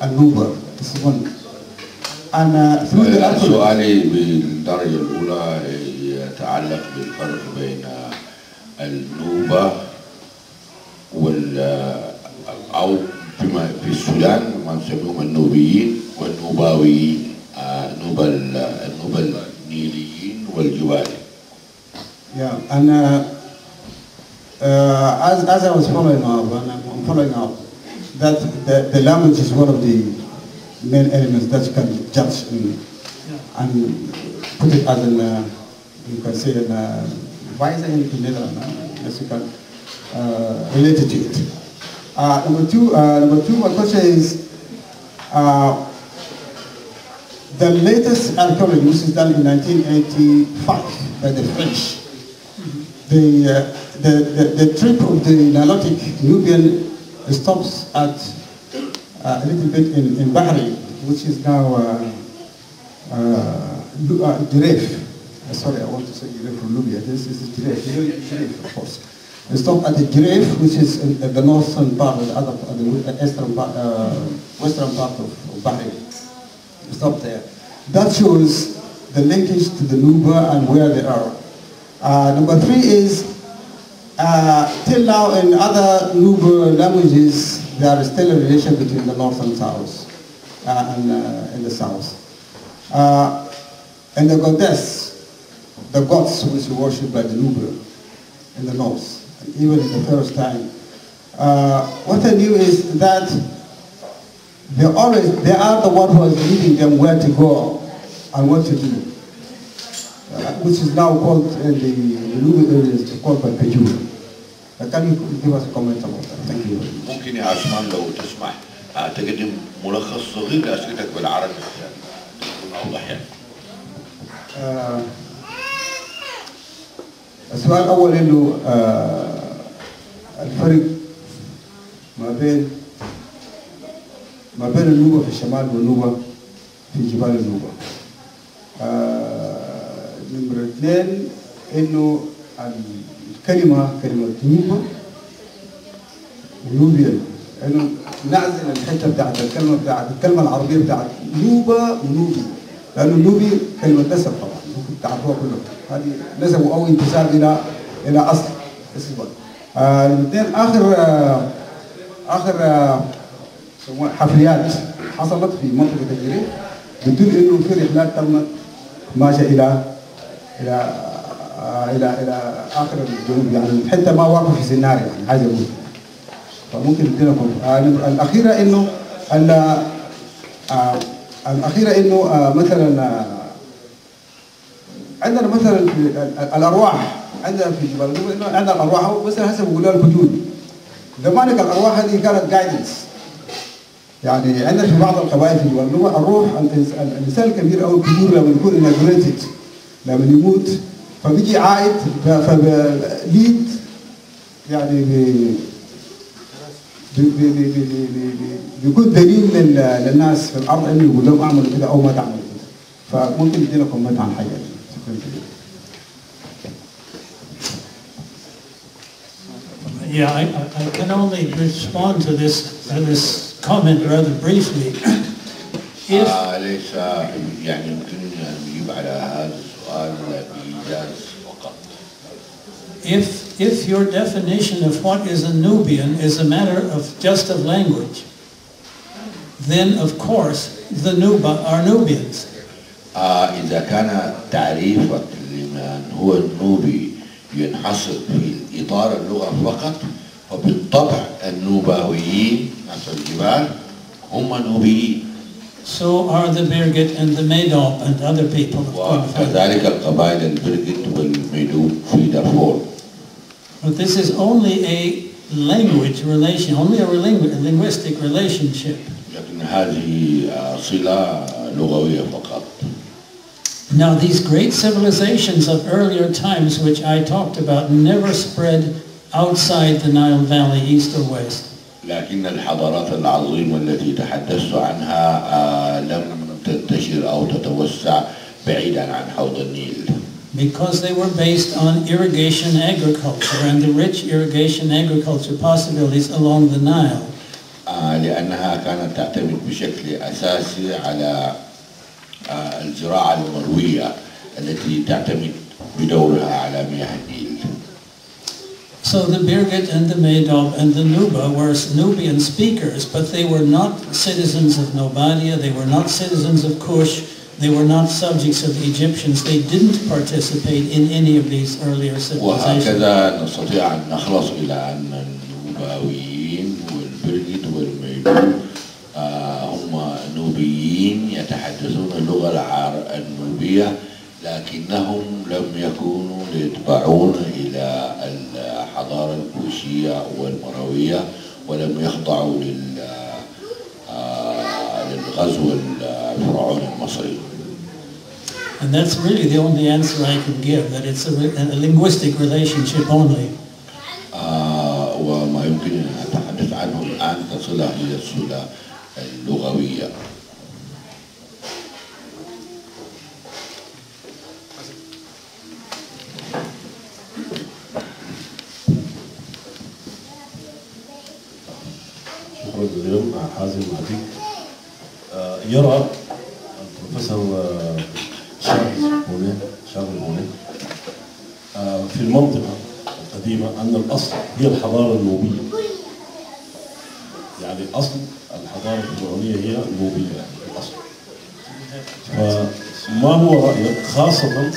النوبة. This is one. And through the alphabet. سؤالي بالدرجة الأولى يتعلق بالفرق بين النوبة أو في السودان ما نسميهم النوبيين والنوباويين، النوبة النيليين والجبالي. Yeah, and as I was following up, and I'm following up, that the language is one of the main elements that you can judge and put it as an, you can say, why is it in Netherlands? Yes, you can relate it to it. Number two, my question is, the latest archaeology, which is done in 1985 by the French, the trip of the Nilotic Nubian stops at a little bit in Bahrain, which is now Giraffe. Sorry, I want to say Giraffe from Libya. This is Giraffe, of course. They stop at the Giraffe, which is in the northern part, the eastern part, western part of Bahrain. They stop there. That shows the linkage to the Nuba and where they are. Number three is, till now in other Nuba languages, there is still a relation between the north and south, and in the south. And the goddess, the gods which are worshipped by the Nuba in the north, even in the first time. What I knew is that they are the one who is leading them where to go and what to do, which is now called in the Nuba areas called by Pejur. Can you give us a comment about that? Thank you. ممكن يا عثمان لو تسمح تقدم ملخص صغير لأسئلتك بالعربي تكون أوضح يعني. السؤال الأول إنه الفرق ما بين النوبة في الشمال والنوبة في جبال النوبة. نمرة اثنين إنه كلمة نوبة ونوبيا، إنه نعزل الحتة بتاعت الكلمة العربية بتاعت نوبة ونوبي، لأنه النوبي كلمة نسب طبعا ممكن تعرفوها كلهم، هذه نسب أو انتساب إلى أصل. الاثنين آخر حفريات حصلت في منطقة الجريف بتدل إنه في رحلات تمت ماشية إلى آخر الجنوب، يعني حتى ما واقف في سيناريو يعني حاجة موجودة. فممكن نديلكم الأخيرة إنه مثلا عندنا مثلا الأرواح عندنا في جبال النوبة، إنه عندنا الأرواح مثلا حسب يقولوا الوجود. زمانك الأرواح هذه كانت جايدنس، يعني عندنا في بعض القبائل في جبال النوبة الروح الإنسان الكبير أو الكبير لما يكون inaugurated لما يموت فبيجي عائد فليد يعني بيكون دليل للناس في الارض انه يقول لهم اعملوا كده او ما تعملوا كده. فممكن يدينا كومنت عن حاجه. شكرا جزيلا. Yeah, I can only respond to this comment rather briefly. ليس يعني يمكن أن نجيب على هذا السؤال بإيجاز فقط. If your definition of what is a Nubian is a matter of just of language, then of course the Nuba are Nubians. إذا كان تعريفك لمن هو النوبي ينحصر في إطار اللغة فقط، وبالطبع النوباويين ناس الجبال هم نوبيين. So are the Birgit and the Medop and other people. وكذلك القبائل البرغيت والميدوب في دارفور. But this is only a language relation, only a linguistic relationship. لكن هذه صلة لغوية فقط. Now these great civilizations of earlier times which I talked about never spread outside the Nile Valley, east or west. لكن الحضارات العظيمة التي تحدثت عنها لم تنتشر أو تتوسع بعيدا عن حوض النيل. Because they were based on irrigation agriculture and the rich irrigation agriculture possibilities along the Nile. لأنها كانت تعتمد بشكل أساسي على الزراعة المروية التي تعتمد بدورها على مياه النيل. So the Birgit and the Medob and the Nuba were Nubian speakers, but they were not citizens of Nobadia, they were not citizens of Kush, they were not subjects of the Egyptians, they didn't participate in any of these earlier civilizations. وهكذا نستطيع أن نخلص إلى أن النوباويين والبرجت والميدوب هم نوبيين يتحدثون اللغة النوبية، لكنهم لم يكونوا يتبعون إلى الحضارة الكوشية والمروية ولم يخضعوا للغزو الفرعوني المصري. And that's really the only answer I can give, that it's a linguistic relationship only. وما يمكن أن أتحدث عنه الآن تصل إلى الصلة اللغوية. شكرا جزيلا حازم عتيق. يرى البروفيسور شارل بوني في المنطقة القديمة أن الأصل هي الحضارة النوبية، يعني أصل الحضارة الفرعونية هي النوبية الأصل. فما هو رأيك خاصة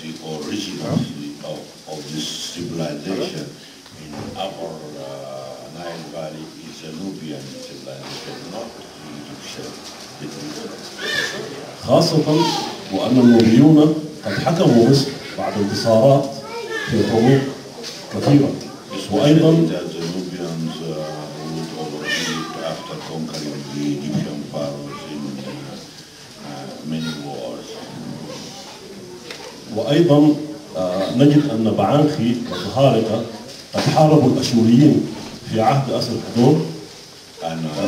the origin of this civilization in Upper Nile Valley is a Nubian civilization, not the Egyptian. خاصة وأن النوبيون قد حكموا مصر بعد انتصارات في حروب كثيرة، وأيضا the Nubians ruled over Egypt after conquering the Egyptian pharaohs in many wars. وأيضا نجد أن بعانخي والطهارقة قد حاربوا الأشوريين في عهد أسر حدود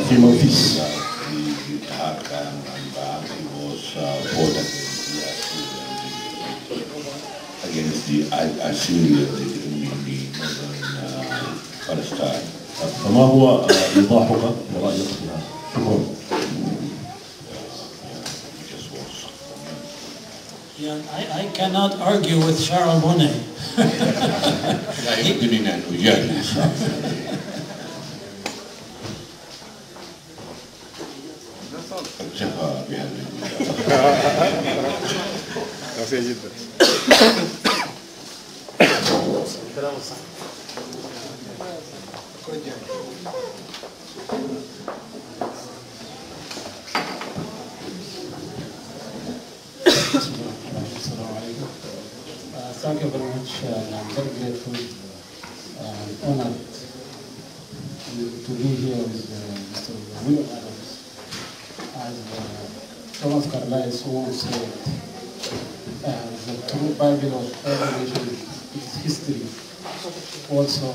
في منفيس. Against the Assyrians in the northern Palestine. فما هو إيضاحك ورأيك في هذا؟ شكرا. Yeah, I cannot argue with Charles Bonnet. لا يمكننا أن نجادل. اكتفى بهذا كافية جدا. Thank you very much. I'm very grateful and honored to be here with Mr. William Adams. As Thomas Carlyle once said, the true Bible of every nation is history. Also,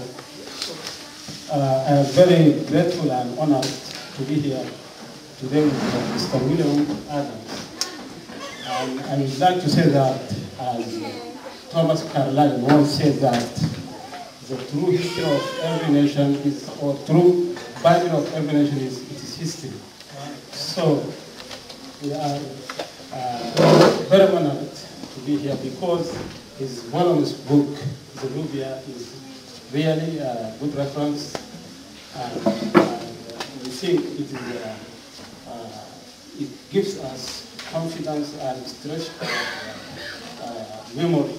I'm very grateful and honored to be here today with Mr. William Adams. And I would like to say that as Thomas Carlyle once said that the true history of every nation is, or true Bible of every nation is its history. So we are very honored to be here because his voluminous book, The Nubia, is really a good reference, and we think it gives us confidence and stretch memory,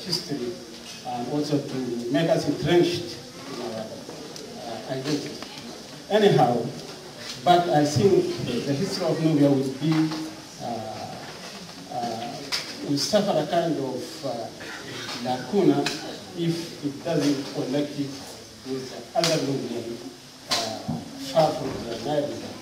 history, and also to make us entrenched in our identity. Anyhow, but I think the history of Nubia will be, will suffer a kind of lacuna if it doesn't connect it with other Nubian far from the Nile River,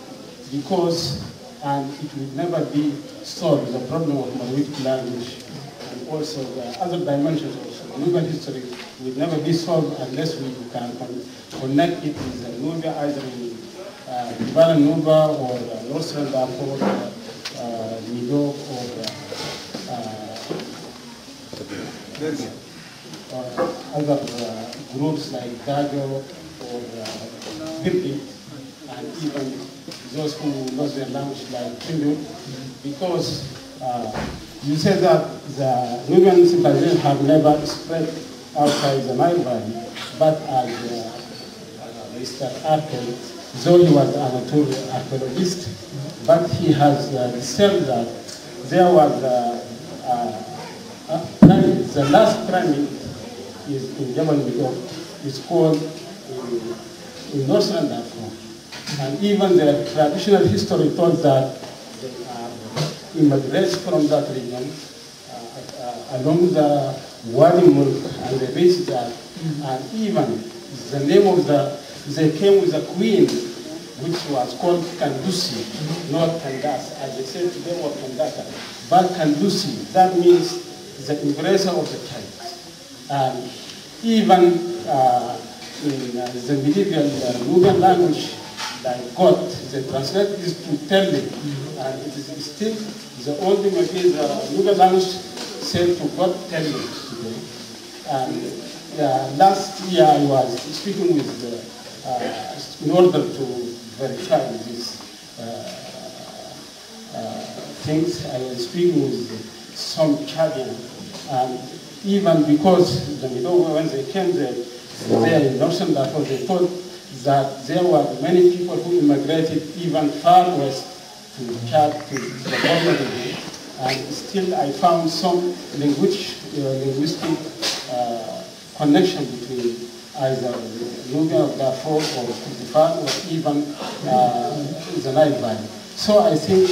because, and it will never be solved, the problem of Maravitic language, and also the other dimensions of Nubian history will never be solved unless we can connect it with the Nubia, either in Baran Nuba or Northern Darfur, Nido, or other groups like Dago or Birgit, and even those who knows their language like Hindu, because you said that the Nubian civilization have never spread outside the Nile Valley, but as Mr. Arkel, though he was an archaeologist, but he has discovered that there was the last pyramid is in Jebel Midor, is called in northern Darfur. And even the traditional history told that they are immigrants from that region along the Wadi Mulk, and they reached that. And even the name of they came with a queen, which was called Kandusi, not Kandas, as they said today, or Kandaka, but Kandusi. That means the embracer of the child. And even in the medieval Nubian language, like God, the translate is to tell them, and it is still the only maybe the Nubian language said to God tell you today. And last year I was speaking with in order to verify these things, I was speaking with some Chadian, and even because the Middle when they came there in northern Darfur, they thought that there were many people who immigrated even far west to Chad, to the border, and still I found some linguistic connection between either Nubia of Darfur or Kurdistan or even the Nile Valley. So I think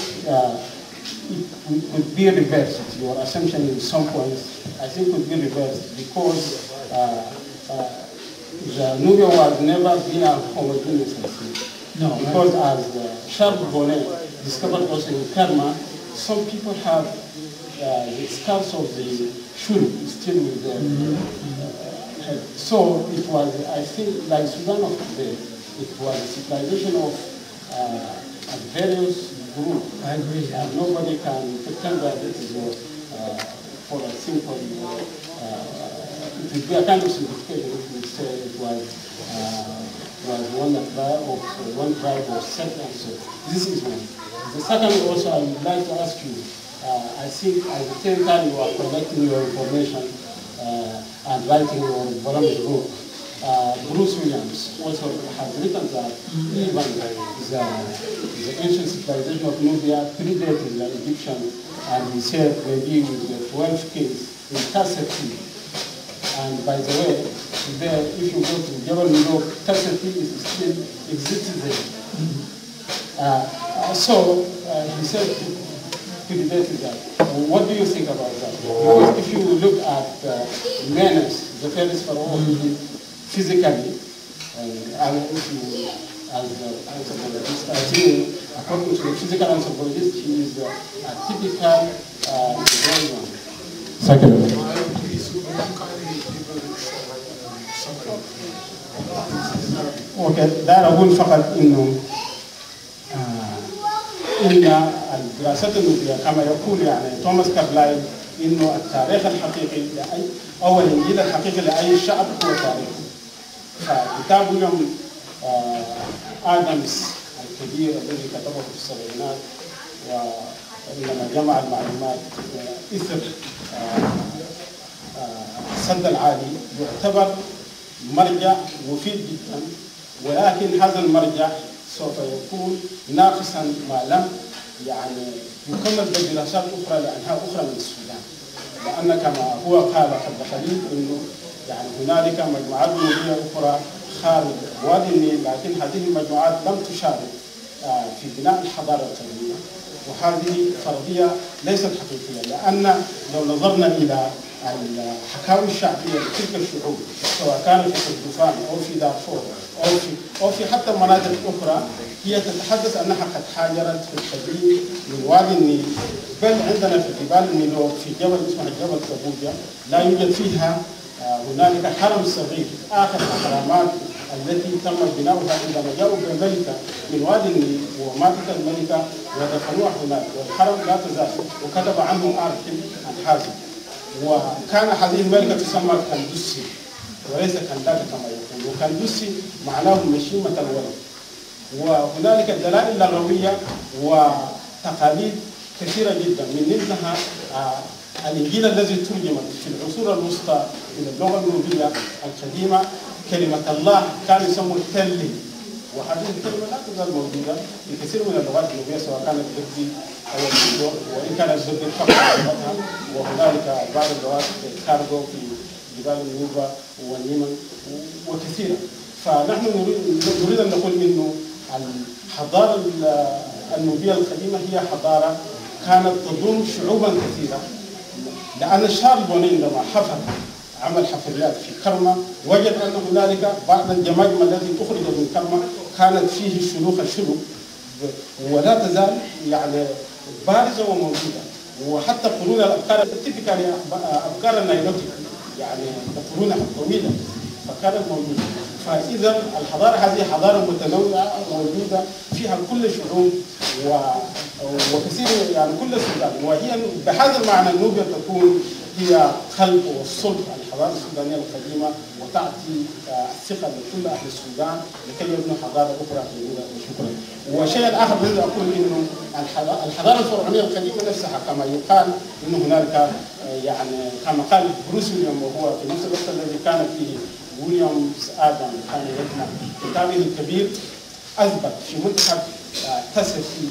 it could be reversed. Your assumption in some points, I think, could be reversed because the Nubia was never been a homogeneous country. No, because as Charles Bonnet discovered also in Kerma, some people have the scars of the shuri still with their head. So it was, I think, like Sudan of today, it was a civilization of various groups. I agree. And nobody can pretend that it is for a simple, it would be a kind of simplification if we say it was one tribe or sect and so. This is one. The second also I would like to ask you, I think at the same time you are collecting your information and writing your voluminous book, Bruce Williams also has written that even the ancient civilization of Nubia predated the Egyptians, and he said maybe with the 12 kings in Tasseti. And by the way, today if you go to Jebel Midor, Tasseti is still exists there. So he said predated that. What do you think about that? Because if you look at Menes, the first pharaoh, physically, and if you, as an anthropologist, I think according to the physical anthropologist, he is a typical Iranian. Okay, ده أقول فقط إنه إن الدراسات النوبية كما يقول يعني توماس كارلايل إنه التاريخ الحقيقي لأي أو الإنجيل الحقيقي لأي شعب هو تاريخ. فكتاب وليام آدمز الكبير الذي كتبه في السبعينات وإنما جمع المعلومات إثر السد العالي يعتبر مرجع مفيد جدا، ولكن هذا المرجع سوف يكون ناقصا ما لم يعني يكمل بدراسات اخرى لانها اخرى من السودان، لان كما هو قال قبل قليل انه يعني هنالك مجموعات نوبيه اخرى خارج وادي النيل، لكن هذه المجموعات لم تشارك في بناء الحضاره القديمه، وهذه فرضيه ليست حقيقيه، لان لو نظرنا الى الحكاوي الشعبيه لتلك الشعوب سواء كانت في كردفان او في دارفور او في حتى مناطق اخرى، هي تتحدث انها قد هاجرت في القديم من وادي النيل، بل عندنا في جبال النيلور في جبل اسمه جبل كابوجا لا يوجد فيها هنالك حرم صغير، اخر الاهرامات التي تم بناؤها عندما جاءوا بملكه من وادي النيل وماتت الملكه ودفنوها هناك، والحرم لا تزال، وكتب عنه اركل عن حازم، وكان هذه الملكه تسمى كندوسي، وليس كنداك كما يقول. وكندوسي معناه مشيمة الولد. وهنالك دلائل لغوية وتقاليد كثيرة جدا، من ضمنها الإنجيل الذي ترجم في العصور الوسطى إلى اللغة النوبية القديمة كلمة الله كان يسمى التلي، وهذه الكلمة لا تزال موجودة في كثير من اللغات النوبية سواء كانت البردي أو البردو، وإن كانت البردي فقط لغتها، وهنالك بعض اللغات كارغو في جبال النوبة والنيمن وكثيرة. فنحن نريد أن نقول إنه الحضارة النوبية القديمة هي حضارة كانت تضم شعوبا كثيرة، لأن الشعب البوني عندما عمل حفريات في كرمة وجد أن هنالك بعض الجماجم التي أخرجت من كرمة كانت فيه شلوخ الشلوك ولا تزال يعني بارزة وموجودة. وحتى قرون الأبكار تيبيكالي أبكار النيلوتيك يعني قرونها طويلة فكانت موجودة. فإذا الحضارة هذه حضارة متنوعة موجودة فيها كل شعوب وكثير يعني كل السودان، وهي بهذا المعنى النوبية تكون هي قلب والصلب الحضارة السودانية القديمة، وتعطي الثقة لكل أهل السودان لكي يبنوا حضارة أخرى جديدة. وشكرا. وشيء آخر بدي أقول إنه الحضارة الفرعونية القديمة نفسها كما يقال إنه هنالك يعني كما قال بروس وليام، وهو في نفس الوقت الذي كان فيه وليام آدمز كان يجمع كتابه الكبير أثبت في منطقة تسفي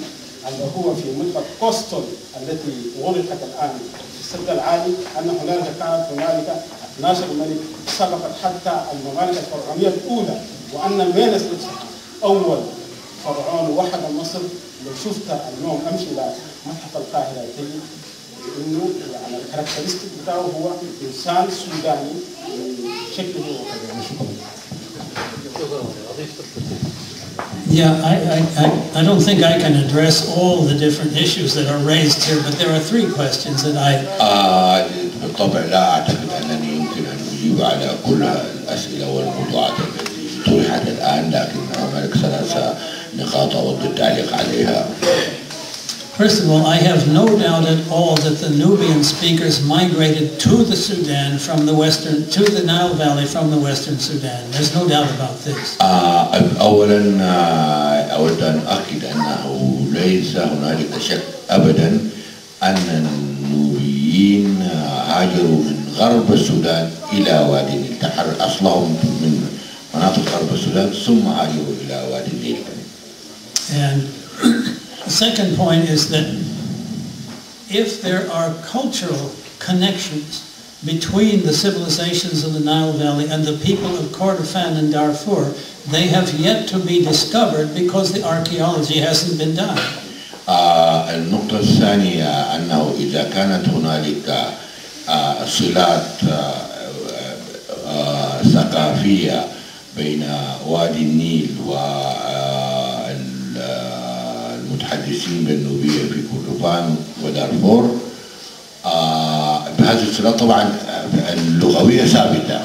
اللي هو في منطقة كوستول التي غلقت الآن في السد العالي أن كانت هنالك 12 ملك سبقت حتى الممالك الفرعونية الأولى، وأن مينس نفسها أول فرعون وحد مصر. لو شفت اليوم أمشي إلى متحف القاهرة تجد إنه يعني الكاركترستيك بتاعه هو إنسان سوداني شكله وكذا. شكرا. Yeah, I don't think I can address all the different issues that are raised here, but there are 3 questions that بالطبع لا أعتقد أنني يمكن أن أجيب على كل الأسئلة والموضوعات التي طرحت الآن، لكن هناك 3 نقاط أود التعليق عليها. First of all, I have no doubt at all that the Nubian speakers migrated to the Sudan from the to the Nile Valley from the western Sudan. There's no doubt about this. أولا أود أن أؤكد أنه ليس هنالك شك أبدا أن النوبيين هاجروا من غرب السودان إلى وادي النيل، تحرر أصلهم من مناطق غرب السودان ثم هاجروا إلى وادي النيل. And the second point is that if there are cultural connections between the civilizations of the Nile Valley and the people of Kordofan and Darfur, they have yet to be discovered because the archaeology hasn't been done. النقطة الثانية أنه إذا كانت هنالك صلات ثقافية بين وادي النيل والمتحدثين بالنوبية في كردفان ودارفور، بهذه الصلات طبعا اللغوية ثابتة،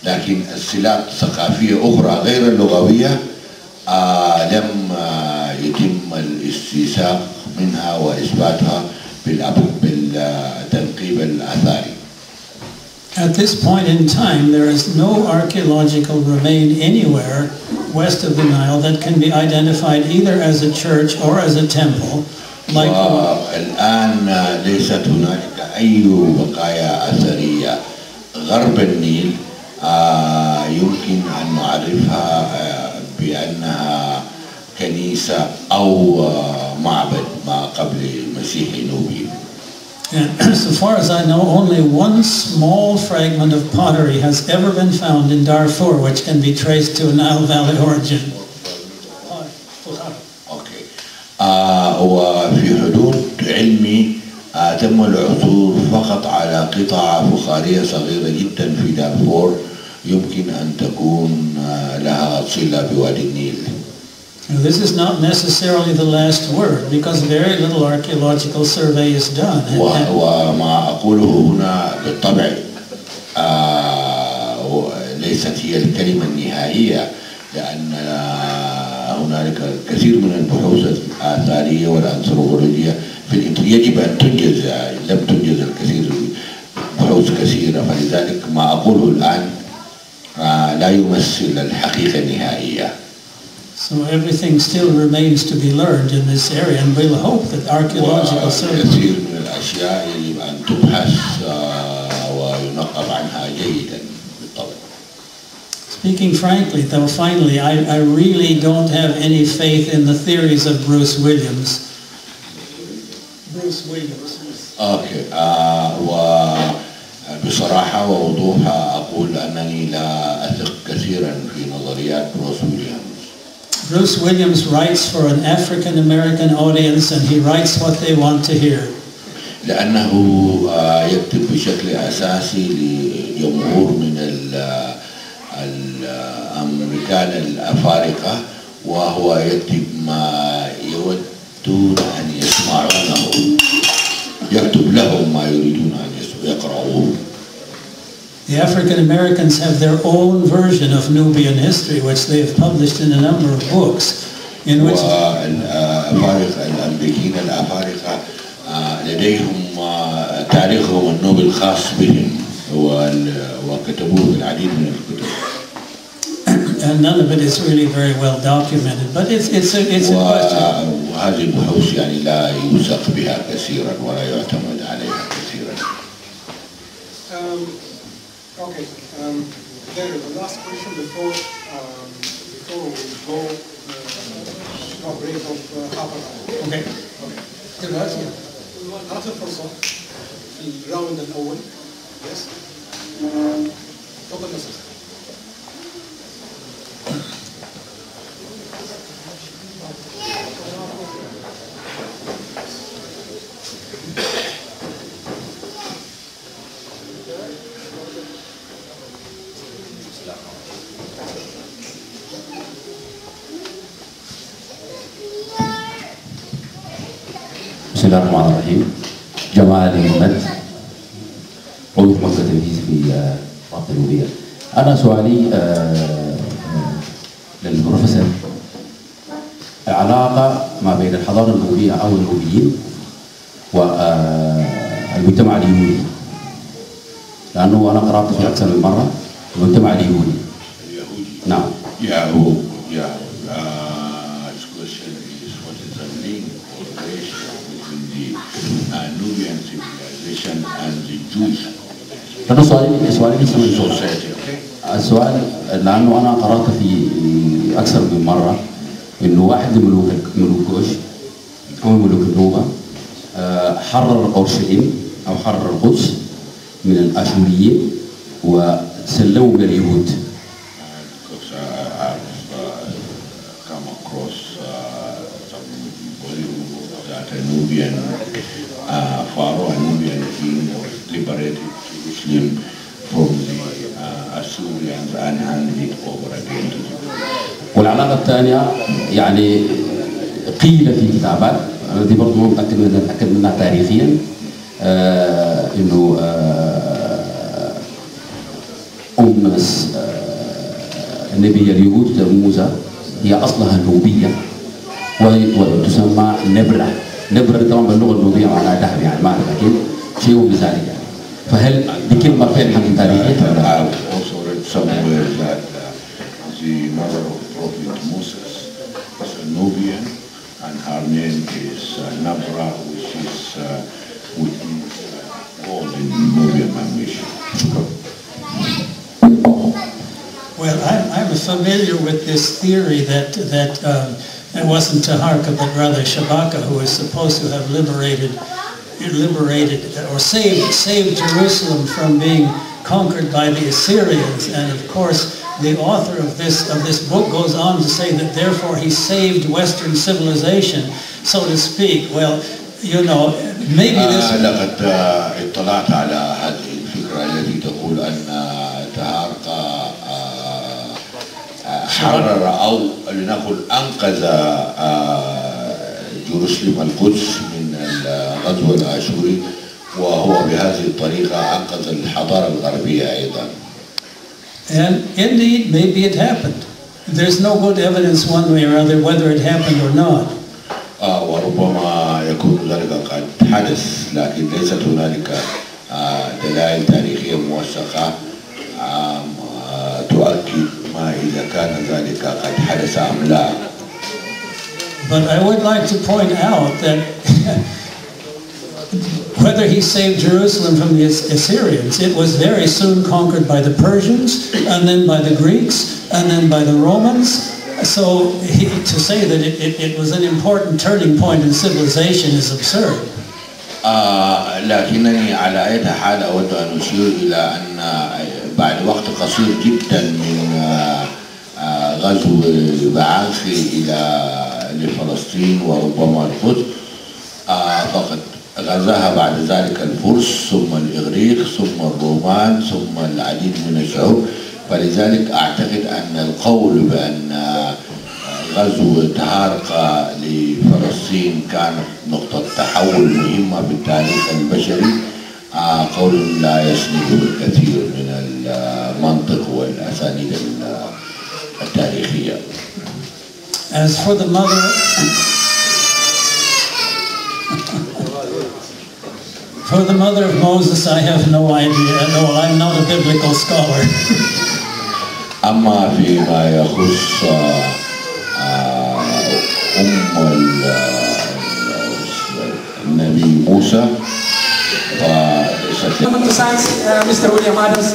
لكن الصلات الثقافية أخرى غير اللغوية لم يتم الاستيثاق منها وإثباتها بالتنقيب الآثاري. At this point in time, there is no archaeological remain anywhere west of the Nile that can be identified either as a church or as a temple. الآن ليست هنالك أي بقايا أثرية غرب النيل يمكن أن نعرفها بأنها كنيسة أو معبد ما قبل المسيح النوبي. And so far as I know, only one small fragment of pottery has ever been found in Darfur, which can be traced to a Nile Valley origin. Okay. وفي حدود علمي تم العثور فقط على قطعة فخارية صغيرة جدا في دارفور يمكن أن تكون لها صلة بوادي النيل. Now, this is not necessarily the last word because very little archaeological survey is done. وما أقوله هنا بالطبع ليست هي الكلمة النهائية، لأن هنالك الكثير من البحوث الآثارية والأنثروبولوجية يجب أن تنجز، لم تنجز الكثير بحوث كثيرة، فلذلك ما أقوله الآن لا يمثل الحقيقة النهائية. So everything still remains to be learned in this area, and we'll hope that archaeological surveys. كثير من الأشياء يجب أن تبحث وينقب عنها جيدا بالطبع. Speaking frankly, though, finally, I really don't have any faith in the theories of Bruce Williams. أوكي. وبصراحة ووضوح أقول أنني لا أثق كثيرا في نظريات بروس ويليامز. Bruce Williams writes for an African American audience, and he writes what they want to hear. لأنه يكتب بشكل أساسي لجمهور من الأمريكان الأفارقة، وهو يكتب ما يودون أن يسمعونه، يكتب لهم ما يريدون أن يقرأوه. The African Americans have their own version of Nubian history, which they have published in a number of books, in which والأفارقة الأمريكيين الأفارقة لديهم تاريخهم النوبي الخاص بهم، وكتبوه بالعديد من الكتب. And none of it is really very well documented, but it's a question. وهذه البحوث يعني لا يوثق بها كثيرا ولا يعتمد عليها كثيرا. Okay, there is the last question before we go a break of half an hour. Okay. دلوقتي أعطي فرصة في الراوند الأول. Yes. تفضل نصر. بسم الله الرحمن الرحيم. جمال محمد، عضو مكتب التنفيذي في رابطة النوبية. أنا سؤالي للبروفيسور، العلاقة ما بين الحضارة النوبية أو النوبيين والمجتمع اليهودي، لأنه أنا قرأت في أكثر من مرة المجتمع اليهودي. نعم. Nubian civilization and the Jewish. هذا سؤالي السؤال لأنه أنا قرأت في أكثر من مرة إنه واحد من ملوك كوش أو ملوك النوبة حرر أورشليم أو حرر القدس من الآشوريين وسلموا لليهود. Nubian Pharaoh and Nubian king was liberated Jerusalem from the Assyrians and handed it over again to them. والعلاقة الثانية يعني قيل في كتابات، أنا دي برضه متأكد منها تاريخيا، إنه النبي اليهود ترموزة هي أصلها نوبية وتسمى نبرة. نبرة طبعا باللغة النوبية معناها ذهب، يعني ما أعرف أكيد شيء مثالي يعني. فهل دي كلمة فين حق تاريخية؟ I've also read somewhere that the mother of Prophet Moses is a Nubian and her name is Nabra, which is called in Nubian language. Well, I'm familiar with this theory that it wasn't Taharka, but rather Shabaka, who is supposed to have liberated or saved Jerusalem from being conquered by the Assyrians. And of course, the author of this book goes on to say that therefore he saved Western civilization, so to speak. Well, you know, maybe this. لقد اطلعت على هذه الفكرة التي تقول أن تهارقا حرر أو لنقل أنقذ جيروسلم القدس من الغزو الآشوري، وهو بهذه الطريقة أنقذ الحضارة الغربية أيضا. And indeed, maybe it happened. There's no good evidence one way or other whether it happened or not. وربما يكون ذلك قد حدث، لكن ليست هنالك دلائل تاريخية موثقة تؤكد إذا كان ذلك قد حدث أم لا. But I would like to point out that whether he saved Jerusalem from the Assyrians, it was very soon conquered by the Persians, and then by the Greeks, and then by the Romans. So to say that it was an important turning point in civilization is absurd. لكنني على أي حال أود أن أشير إلى أن بعد وقت قصير جدا من غزو بعانخي لفلسطين وربما القدس فقد غزاها بعد ذلك الفرس ثم الإغريق ثم الرومان ثم العديد من الشعوب. فلذلك أعتقد أن القول بأن غزو تهارقة لفلسطين كانت نقطة تحول مهمة بالتاريخ البشري قول لا يسنده الكثير من المنطق والأسانيد التاريخية. As for the mother, for the mother of Moses, I have no idea. No, I'm not a biblical scholar. أما فيما يخص النبي موسى Mr. William Adams.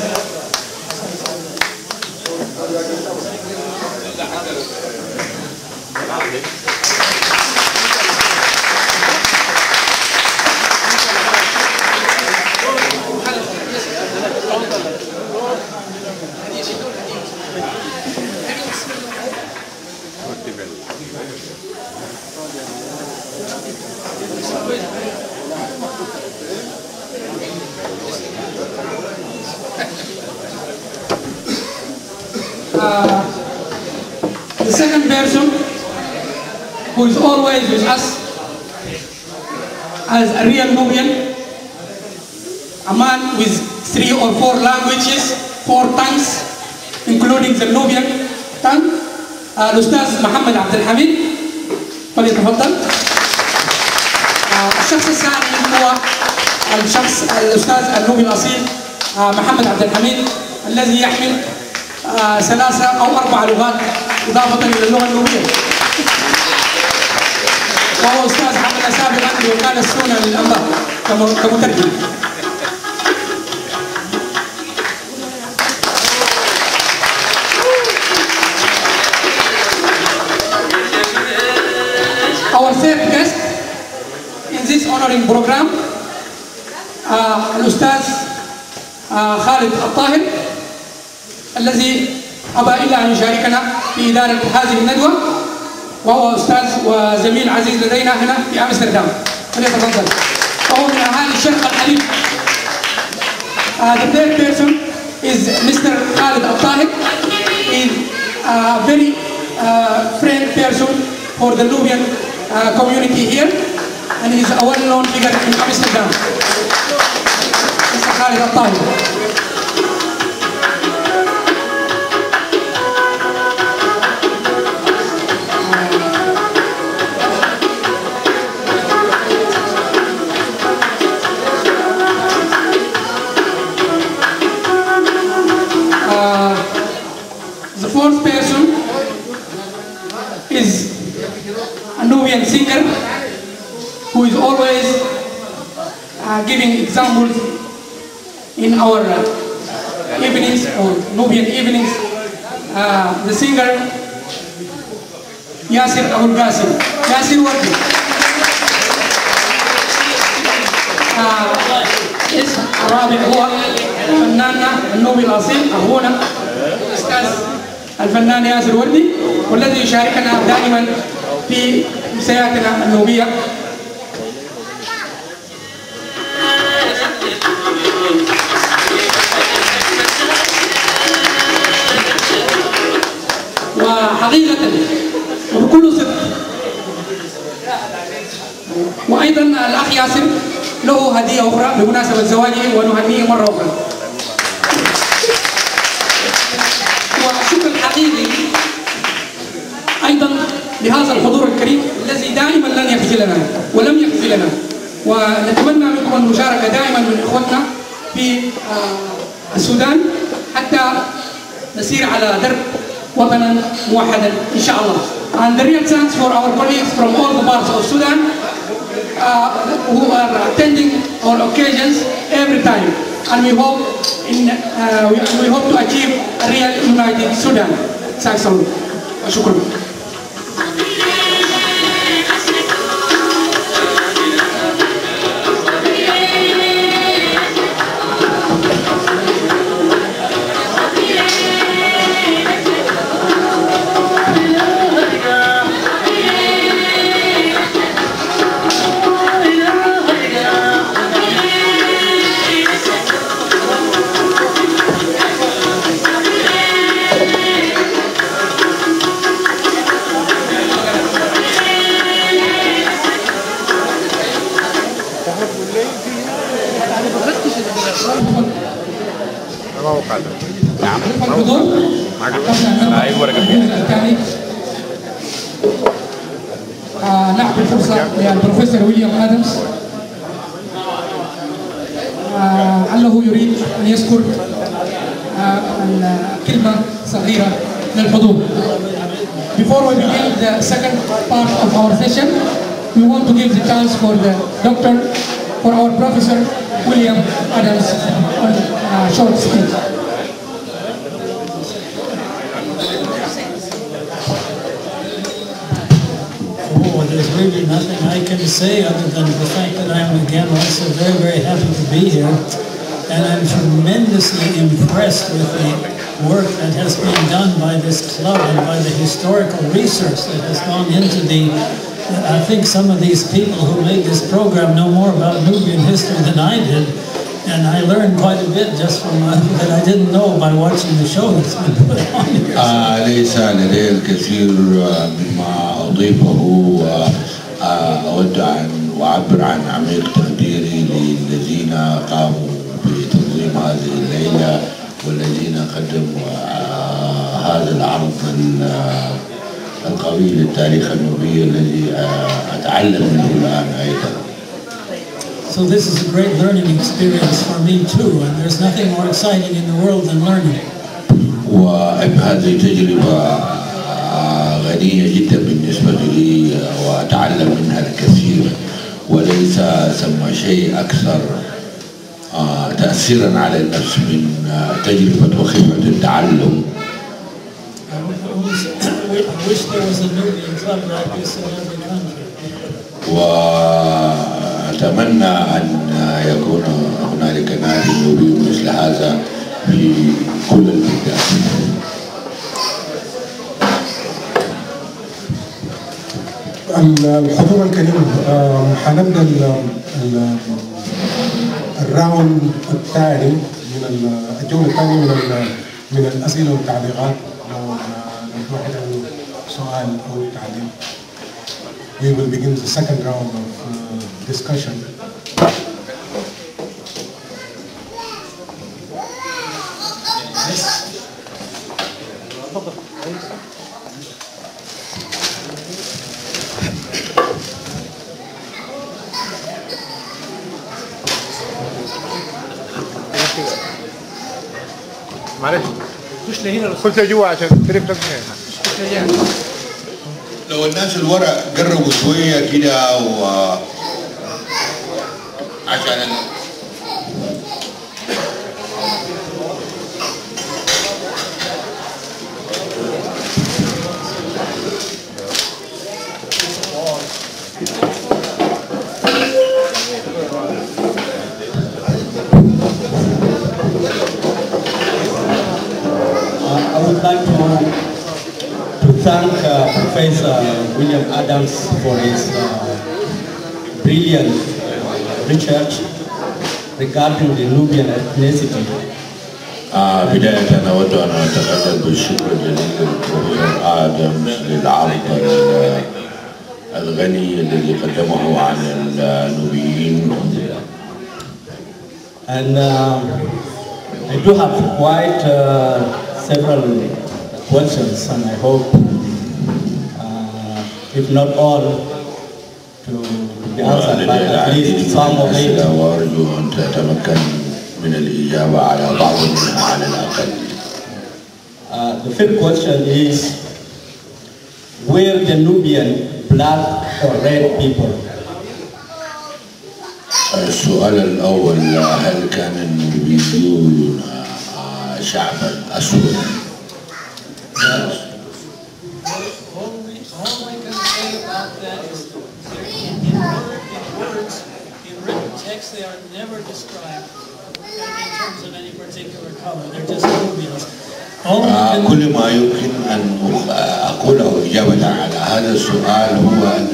The second person who is always with us as a real Nubian, a man with 3 or 4 languages, 4 tongues, including the Nubian tongue, الأستاذ محمد عبد الحميد. فليتفضل. الشخص الثاني هو الأستاذ النوبي الأصيل محمد عبد الحميد الذي يحمل 3 أو 4 لغات إضافة إلى اللغة النوبية، وهو أستاذ عمل سابقا بوكالة السنة للأنباء كمترجم. Our third guest in this honoring program, الأستاذ خالد الطاهر الذي أبى إلا أن يشاركنا في إدارة هذه الندوة، وهو أستاذ وزميل عزيز لدينا هنا في أمستردام. فليتفضل. وهو من أهالي الشرق الحليب. The third person is Mr. Khalid Al-Tahir. He is a very friend person for the Nubian community here, and he is a well-known figure in Amsterdam. Mr. Khalid Al-Tahir. The fourth person is a Nubian singer who is always giving examples in our evenings or Nubian evenings. The singer Yasir Abul Qasim. Yasir Wardi. اسم الرابع هو فناننا النوبي الأصيل أخونا الأستاذ الفنان ياسر وردي، والذي يشاركنا دائما في مسيرتنا النوبية. وحقيقة وبكل صدق، وأيضا الأخ ياسر له هدية أخرى بمناسبة زواجه ونهنيه مرة أخرى. وشكر حقيقي أيضا لهذا الحضور الكريم الذي دائما لن يخجلنا ولم يخجلنا، ونتمنى منكم المشاركة دائما من إخوتنا في السودان حتى نسير على درب وطنا موحدا إن شاء الله. And the real thanks for our colleagues from all the parts of Sudan who are attending our occasions every time. And we hope to achieve a real united Sudan. Thanks a lot. شكرا. نعم نعطي الفرصة للبروفيسور وليام آدمز لعله يريد أن يذكر كلمة صغيرة للحضور. Before we begin the second part of our session, we want to give the chance for our Professor وليام آدمز on a short speech. There's really nothing I can say other than the fact that I'm again also very, very happy to be here. And I'm tremendously impressed with the work that has been done by this club and by the historical research that has gone into I think some of these people who made this program know more about Nubian history than I did. And I learned quite a bit just from that I didn't know by watching the show that's been put on here. ليس لدي الكثير مما أضيفه. أود أن أعبر عن عميق تقديري للذين قاموا بتنظيم هذه الليلة والذين قدموا هذا العرض القوي للتاريخ النوبي الذي أتعلم منه الآن أيضا. So this is a great learning experience for me too, and there's nothing more exciting in the world than learning. وهذه تجربة غنية جدا بالنسبة لي وأتعلم منها الكثير وليس ثم شيء أكثر تأثيرا على النفس من تجربة وخبرة التعلم. I wish there was a Nubian club like this in every country. وأتمنى أن يكون هنالك نادي نوبي مثل هذا في كل البلدان. الحضور الكريم، حنبدأ الراوند الثاني من الجولة الثانية من الأسئلة والتعليقات. لو واحد عنده سؤال أو تعليق. We will begin the second round of discussion. معلش خش لجوا عشان تعرف تقنع. لو الناس الورق قربوا شويه كده عشان I would like to thank Professor وليام Adams for his brilliant research regarding the Nubian ethnicity. بداية أود أن أتقدم بالشكر الجزيل للبروفيسور آدمز للعرض الغني الذي قدمه عن النوبيين. And I do have quite several questions, and I hope, if not all, to be answered, but at least some of it. وأرجو أن تتمكن من الإجابة على بعض منها على الأقل. The first question is, were the Nubian black or red people? السؤال الأول، هل كان النوبيون شعبا أسودا؟ All we can say about that is in words, in written text, they are never described in terms of any particular color. They're just Nubians. كل ما يمكن أن أقوله إجابة على هذا السؤال هو أن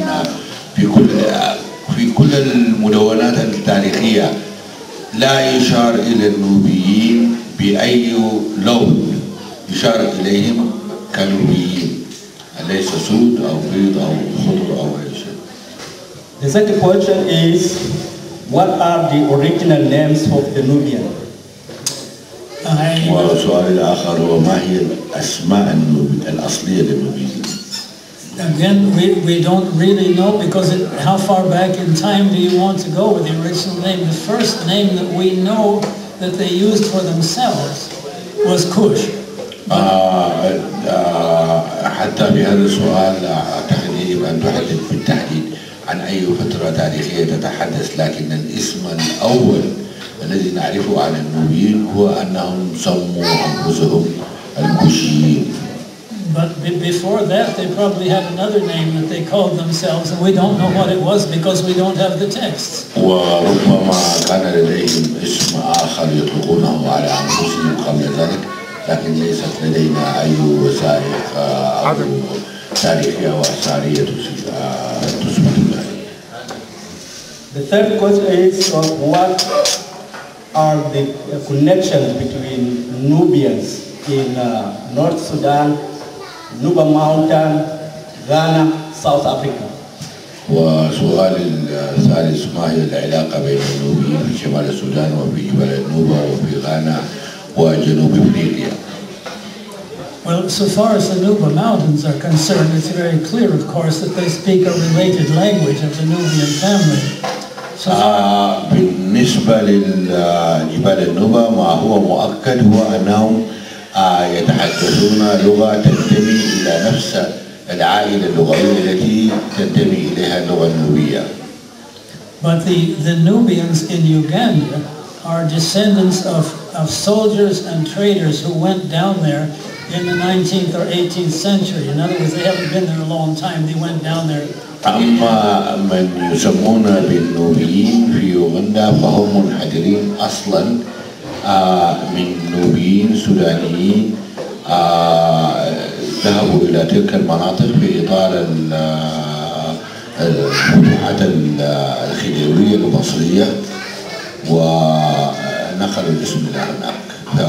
في كل المدونات التاريخية لا يشار إلى النوبيين بأي لون، يشار إليهم كنوبيين، ليس سود أو بيض أو خضر أو أي شيء. The second question is, what are the original names of the Nubian? والسؤال الآخر هو ما هي الأسماء الأصلية للنوبيين؟ Again, we don't really know because how far back in time do you want to go with the original name? The first name that we know that they used for themselves was Kush. حتى بهذا السؤال أعتقد يجب أن تحدد بالتحديد عن أي فترة تاريخية تتحدث، لكن الاسم الأول الذي نعرفه عن النوبيين هو أنهم سموا أنفسهم الكوشيين. But before that, they probably had another name that they called themselves, and we don't know what it was because we don't have the texts. وربما كان لديهم اسم آخر يطلقونه على أنفسهم قبل ذلك، لكن ليست لدينا أي وثائق أو تاريخية وأثرية تثبت ذلك. The third question is, what are the connections between Nubians in North Sudan, Nuba Mountain, Ghana, South Africa? وسؤال الثالث، ما هي العلاقة بين النوبيين في شمال السودان وفي جبال النوبة وفي غانا وجنوب أفريقيا؟ Well, so far as the Nuba Mountains are concerned, it's very clear, of course, that they speak a related language of the Nubian family. بالنسبة للجبال النوبة ما هو مؤكد هو أنهم يتحدثون لغة تنتمي إلى نفس العائلة اللغوية التي تنتمي إليها اللغة النوبية. But the Nubians in Uganda are descendants of soldiers and traders who went down there in the 19th or 18th century. In other words, they haven't been there a long time. They went down there. أما من يسمون بالنوبيين في يوغندا فهم منحدرين أصلا من نوبيين سودانيين ذهبوا إلى تلك المناطق في إطار الفتوحات الخديوية المصرية ونقلوا الاسم إلى هناك.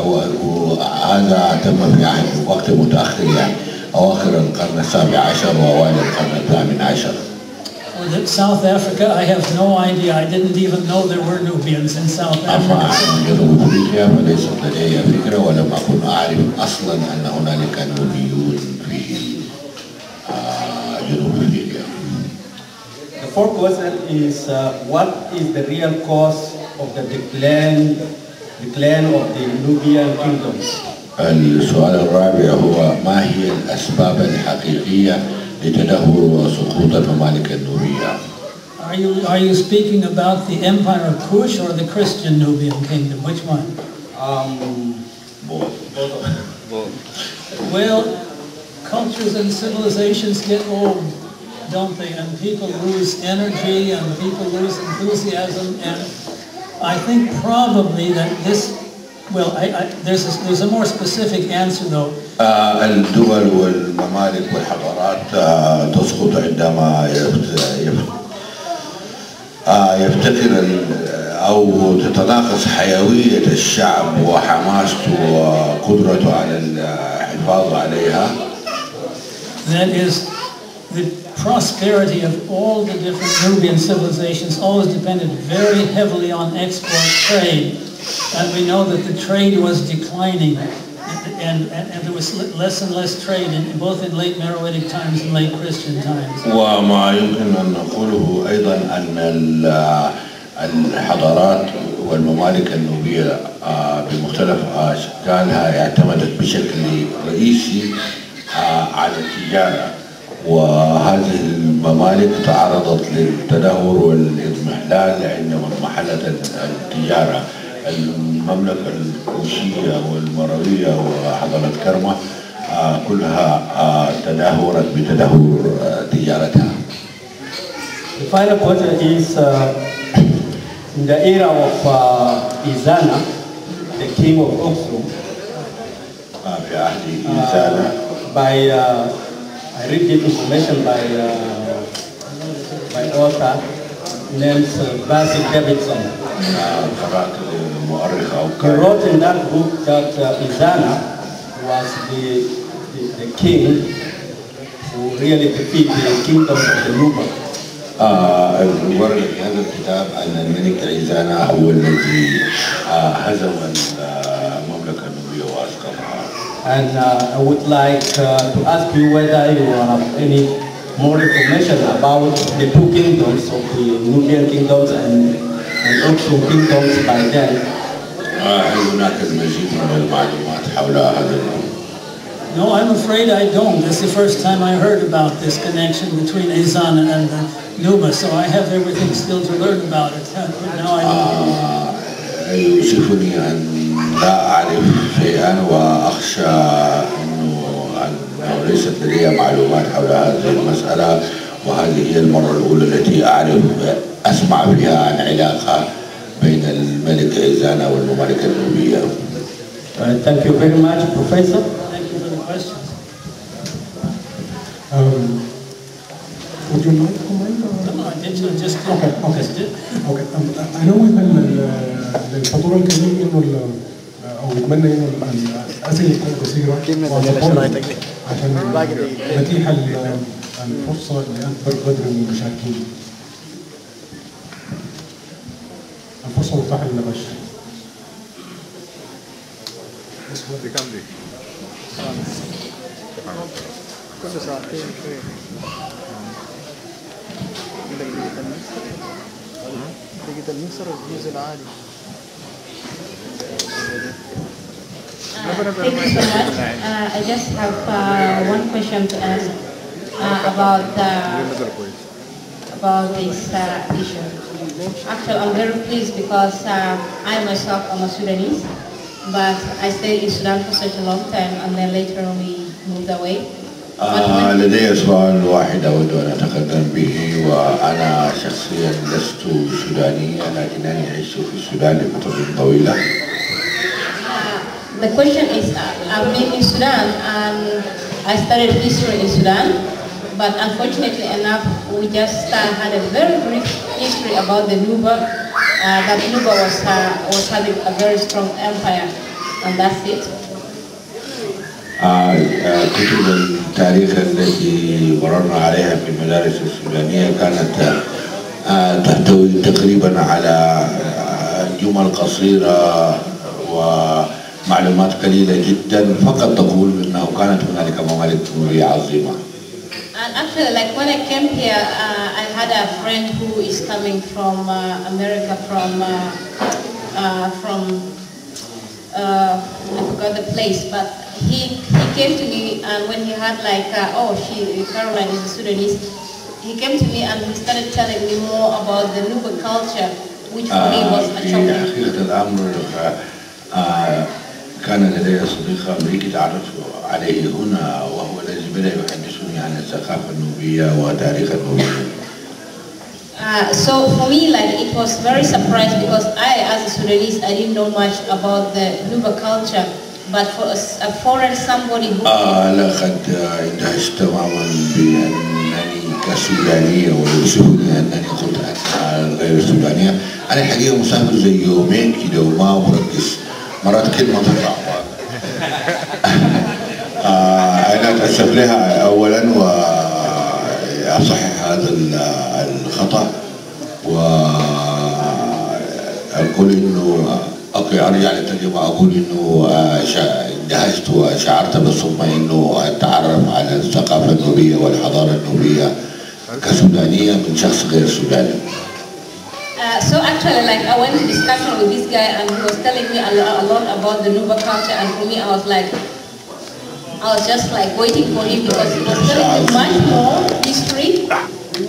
وهذا تم في وقت متأخر، يعني أواخر القرن السابع عشر وأوائل القرن الثامن عشر. South Africa, I have no idea. I didn't even know there were Nubians in South Africa. أما عن جنوب أفريقيا فليست لدي فكرة ولم أكن أعرف أصلا أن هنالك نوبيون في جنوب أفريقيا. The fourth question is, what is the real cause of the decline of the Nubian kingdom? السؤال الرابع هو ما هي الأسباب الحقيقية لتدهور وسقوط الممالك النوبية؟ Are you speaking about the Empire of Kush or the Christian Nubian kingdom? Which one? Both. Well, cultures and civilizations get old, don't they? And people lose energy and people lose enthusiasm. And I think probably that this, well, there's a more specific answer though. الدول والممالك والحضارات تسقط عندما يفتقر أو تتناقص حيوية الشعب وحماسته وقدرته على الحفاظ عليها. That is, the prosperity of all the different Nubian civilizations always depended very heavily on export trade. And we know that the trade was declining and there was less and less trade both in late Meroitic times and late Christian times. وما يمكن أن نقوله أيضا أن الحضارات والممالك النوبية بمختلف أشكالها اعتمدت بشكل رئيسي على التجارة، وهذه الممالك تعرضت للتدهور والاضمحلال عندما انمحلت التجارة. المملكة الكوشية والمروية وحضارة كرمة كلها تدهورت بتدهور تجارتها. The final question is in the era of Izana, the king of Oxum. في عهد إزانا. By I read the information by author named Basil Davidson. He wrote in that book that Izana was the king who really defeated the kingdom of the Nuba. ورد في هذا الكتاب أن الملك إزانا هو الذي هزم المملكة النوبية وأسقطها. And I would like to ask you whether you have any more information about the two kingdoms of the Nubian kingdoms and Oxum kingdoms by then. هل هناك المزيد من المعلومات حول هذا الأمر؟ No, I'm afraid I don't. It's the first time I heard about this connection between Ezana and Nuba, so I have everything still to learn about it. Now I know. يؤسفني أن لا أعرف شيئا، وأخشى أنه ليست لدي معلومات حول هذه المسألة، وهذه هي المرة الأولى التي أسمع فيها عن علاقة بين الملك إزانا والمملكة النوبية. Thank you very much, Professor. Thank you for the questions. Would you like to comment? No, I did just Okay. أنا أود للحضور الكريم إنه أو أتمنى إنه الأسئلة تكون قصيرة عشان نتيح الفرصة لأكبر قدر من المشاركين. الفرصة متاحة للنقاش. كل ساعتين شوية. دقيقة المصر الجزء العالي. Thank you so much. I just have one question to ask about this issue. Actually, I'm very pleased because I myself am a Sudanese, but I stayed in Sudan for such a long time, and then later we moved away. لدي سؤال واحد أود أن أتقدم به، وأنا شخصيا لست سودانيا لكنني عشت في السودان لفترة طويلة. The question is, I've been in Sudan and I studied history in Sudan, but unfortunately enough, we just had a very brief history about the Nuba, that Nuba was having a very strong empire, and that's it. كتب التاريخ التي مررنا عليها في المدارس السودانية كانت تحتوي تقريبا على جمل قصيرة ومعلومات قليلة جدا، فقط تقول أنه كانت هنالك ممالك نوبية عظيمة. And actually, like when I came here, I had a friend who is coming from America, I forgot the place, but he came to me, and when he had like, Caroline is a Sudanese, he came to me and he started telling me more about the Nuba culture, which for me was a shock. في حقيقة الأمر كان لدي صديق أمريكي تعرفت عليه هنا، وهو الذي بدأ يحدثني عن الثقافة النوبية وتاريخ النوبية. So for me, like, it was very surprising because I, as a Sudanese, I didn't know much about the Nuba culture. But for a foreign somebody who... لقد اندهشت تماما بأنني كسودانية، ويؤسفني أنني قلت أنها غير سودانية. أنا الحقيقة مسافر زي يومين كده وما مركز، مرات كلمة تطلع. أنا أتأسف لها أولا وأصحح هذا الخطأ، وأقول إنه أرجع للترجمة، أقول إنه اندهشت وشعرت بالصدمة إنه أتعرف على الثقافة النوبية والحضارة النوبية كسودانية من شخص غير سوداني. So actually, like, I went to discussion with this guy, and he was telling me a lot about the Nuba culture, and for me, I was just like waiting for him, because he was telling me much more history,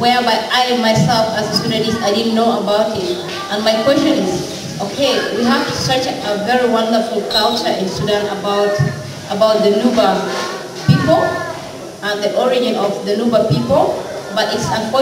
whereby I myself as a Sudanese, I didn't know about it. And my question is, okay, we have such a very wonderful culture in Sudan about the Nuba people and the origin of the Nuba people, but it's unfortunate